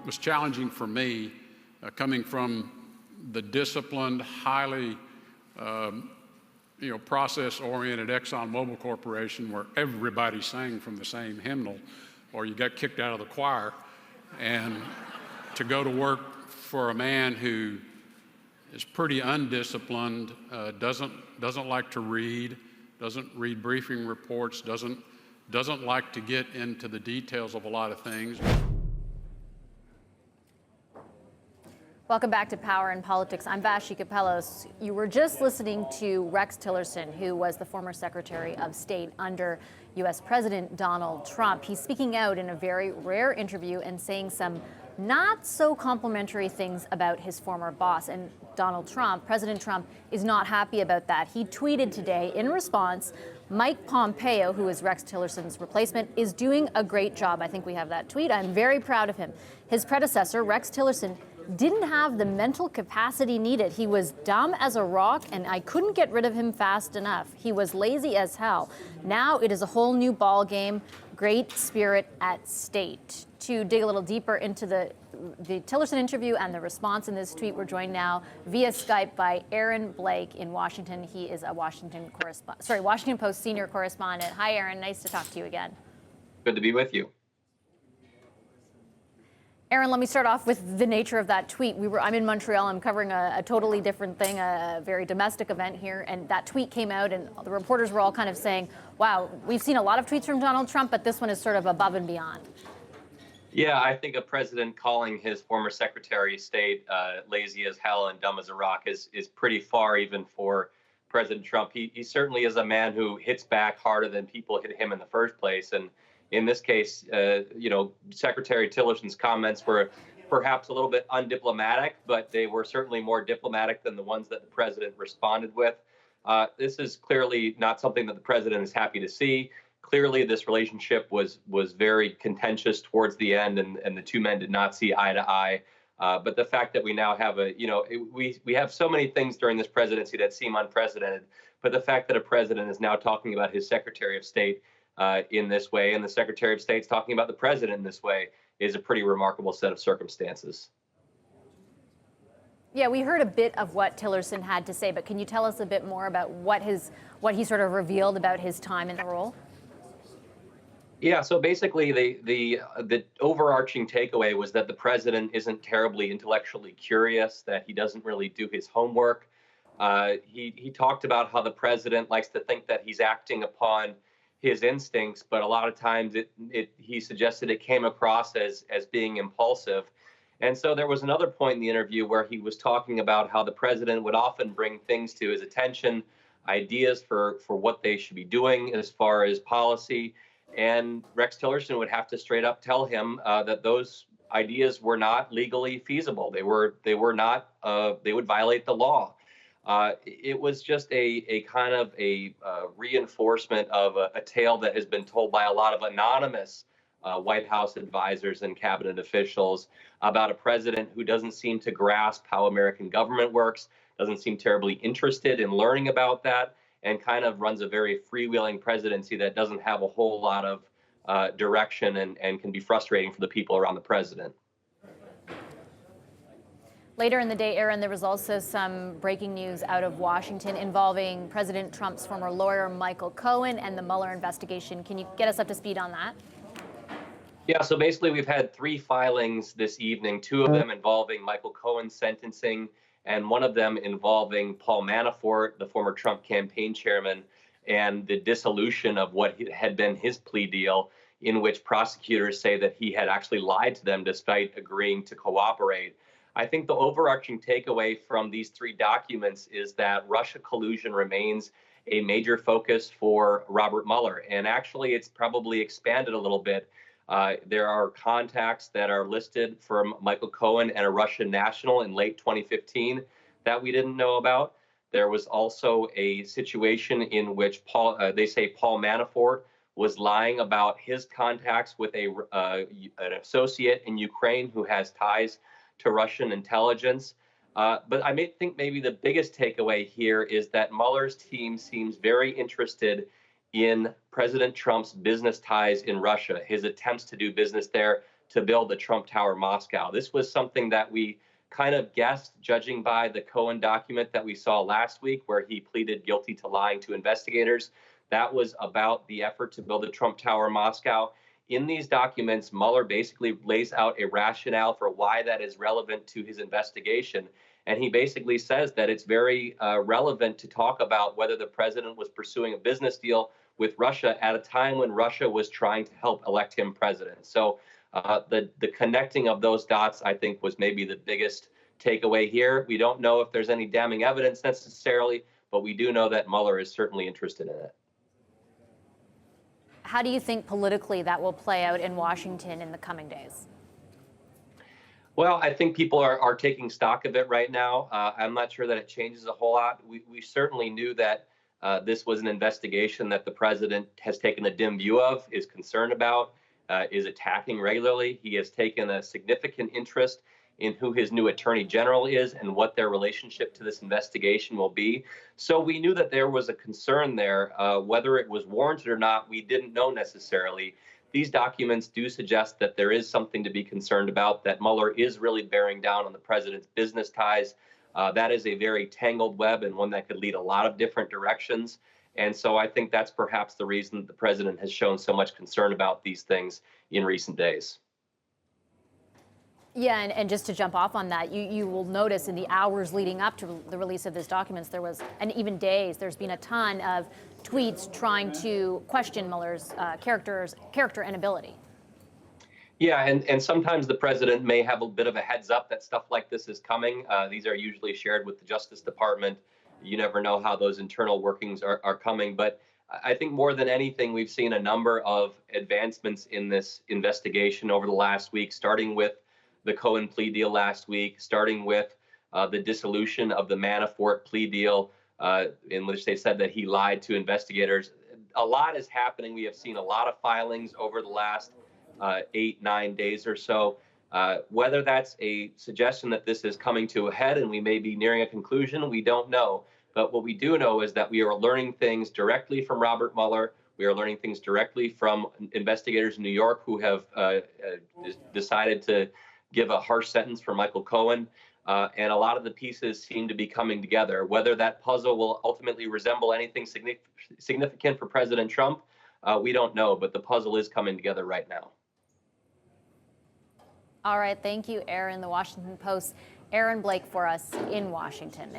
was challenging for me, coming from the disciplined, highly process-oriented ExxonMobil Corporation, where everybody sang from the same hymnal, or you got kicked out of the choir, and to go to work for a man who is pretty undisciplined, doesn't like to read, doesn't read briefing reports, doesn't like to get into the details of a lot of things. Welcome back to Power and Politics. I'm Vashi Kapelos. You were just listening to Rex Tillerson, who was the former Secretary of State under U.S. President Donald Trump. He's speaking out in a very rare interview and saying some not so complimentary things about his former boss. And Donald Trump, President Trump, is not happy about that. He tweeted today in response, Mike Pompeo, who is Rex Tillerson's replacement, is doing a great job. I think we have that tweet. I'm very proud of him. His predecessor, Rex Tillerson, didn't have the mental capacity needed. He was dumb as a rock, and I couldn't get rid of him fast enough. He was lazy as hell. Now it is a whole new ball game. Great spirit at stake. To dig a little deeper into the Tillerson interview and the response in this tweet, we're joined now via Skype by Aaron Blake in Washington. He is a Washington Post senior correspondent. Hi, Aaron. Nice to talk to you again. Good to be with you. Aaron, let me start off with the nature of that tweet. I'm in Montreal. I'm covering a totally different thing, a very domestic event here. And that tweet came out, and the reporters were all kind of saying, wow, we've seen a lot of tweets from Donald Trump, but this one is sort of above and beyond. Yeah, I think a president calling his former Secretary of State lazy as hell and dumb as a rock is pretty far even for President Trump. He certainly is a man who hits back harder than people hit him in the first place. And in this case, Secretary Tillerson's comments were perhaps a little bit undiplomatic, but they were certainly more diplomatic than the ones that the president responded with. This is clearly not something that the president is happy to see. Clearly, this relationship was very contentious towards the end, and the two men did not see eye to eye. But the fact that we now have we have so many things during this presidency that seem unprecedented, but the fact that a president is now talking about his Secretary of State in this way, and the Secretary of State's talking about the president in this way, is a pretty remarkable set of circumstances. Yeah, we heard a bit of what Tillerson had to say, but can you tell us a bit more about what he sort of revealed about his time in the role? Yeah, so basically the overarching takeaway was that the president isn't terribly intellectually curious, that he doesn't really do his homework. He talked about how the president likes to think that he's acting upon his instincts, but a lot of times he suggested it came across as being impulsive. And so there was another point in the interview where he was talking about how the president would often bring things to his attention, ideas for what they should be doing as far as policy. And Rex Tillerson would have to straight up tell him that those ideas were not legally feasible. They would violate the law. It was just a kind of a reinforcement of a tale that has been told by a lot of anonymous White House advisors and cabinet officials about a president who doesn't seem to grasp how American government works, doesn't seem terribly interested in learning about that, and kind of runs a very freewheeling presidency that doesn't have a whole lot of direction and can be frustrating for the people around the president. Later in the day, Aaron, there was also some breaking news out of Washington involving President Trump's former lawyer, Michael Cohen, and the Mueller investigation. Can you get us up to speed on that? Yeah, so basically we've had 3 filings this evening, 2 of them involving Michael Cohen's sentencing, and one of them involving Paul Manafort, the former Trump campaign chairman, and the dissolution of what had been his plea deal, in which prosecutors say that he had actually lied to them despite agreeing to cooperate. I think the overarching takeaway from these 3 documents is that Russia collusion remains a major focus for Robert Mueller. And actually, it's probably expanded a little bit. There are contacts that are listed from Michael Cohen and a Russian national in late 2015 that we didn't know about. There was also a situation in which they say Paul Manafort was lying about his contacts with an associate in Ukraine who has ties to Russian intelligence. But I think maybe the biggest takeaway here is that Mueller's team seems very interested in President Trump's business ties in Russia, his attempts to do business there, to build the Trump Tower Moscow. This was something that we kind of guessed, judging by the Cohen document that we saw last week, where he pleaded guilty to lying to investigators. That was about the effort to build the Trump Tower Moscow. In these documents, Mueller basically lays out a rationale for why that is relevant to his investigation. And he basically says that it's very relevant to talk about whether the president was pursuing a business deal with Russia at a time when Russia was trying to help elect him president. So the connecting of those dots, I think, was maybe the biggest takeaway here. We don't know if there's any damning evidence necessarily, but we do know that Mueller is certainly interested in it. How do you think politically that will play out in Washington in the coming days? Well, I think people are taking stock of it right now. I'm not sure that it changes a whole lot. We certainly knew that this was an investigation that the president has taken a dim view of, is concerned about, is attacking regularly. He has taken a significant interest in who his new attorney general is and what their relationship to this investigation will be. So we knew that there was a concern there. Whether it was warranted or not, we didn't know necessarily. These documents do suggest that there is something to be concerned about, that Mueller is really bearing down on the president's business ties. That is a very tangled web and one that could lead a lot of different directions. And so I think that's perhaps the reason that the president has shown so much concern about these things in recent days. Yeah, and just to jump off on that, you will notice in the hours leading up to the release of these documents, and even days, there's been a ton of tweets trying to question Mueller's character and ability. Yeah, and sometimes the president may have a bit of a heads up that stuff like this is coming. These are usually shared with the Justice Department. You never know how those internal workings are coming. But I think more than anything, we've seen a number of advancements in this investigation over the last week, starting with the Cohen plea deal last week, starting with the dissolution of the Manafort plea deal, in which they said that he lied to investigators. A lot is happening. We have seen a lot of filings over the last 8-9 days or so. Whether that's a suggestion that this is coming to a head and we may be nearing a conclusion, we don't know. But what we do know is that we are learning things directly from Robert Mueller. We are learning things directly from investigators in New York who have decided to give a harsh sentence for Michael Cohen. And a lot of the pieces seem to be coming together. Whether that puzzle will ultimately resemble anything significant for President Trump, we don't know. But the puzzle is coming together right now. All right. Thank you, Aaron. The Washington Post, Aaron Blake, for us in Washington.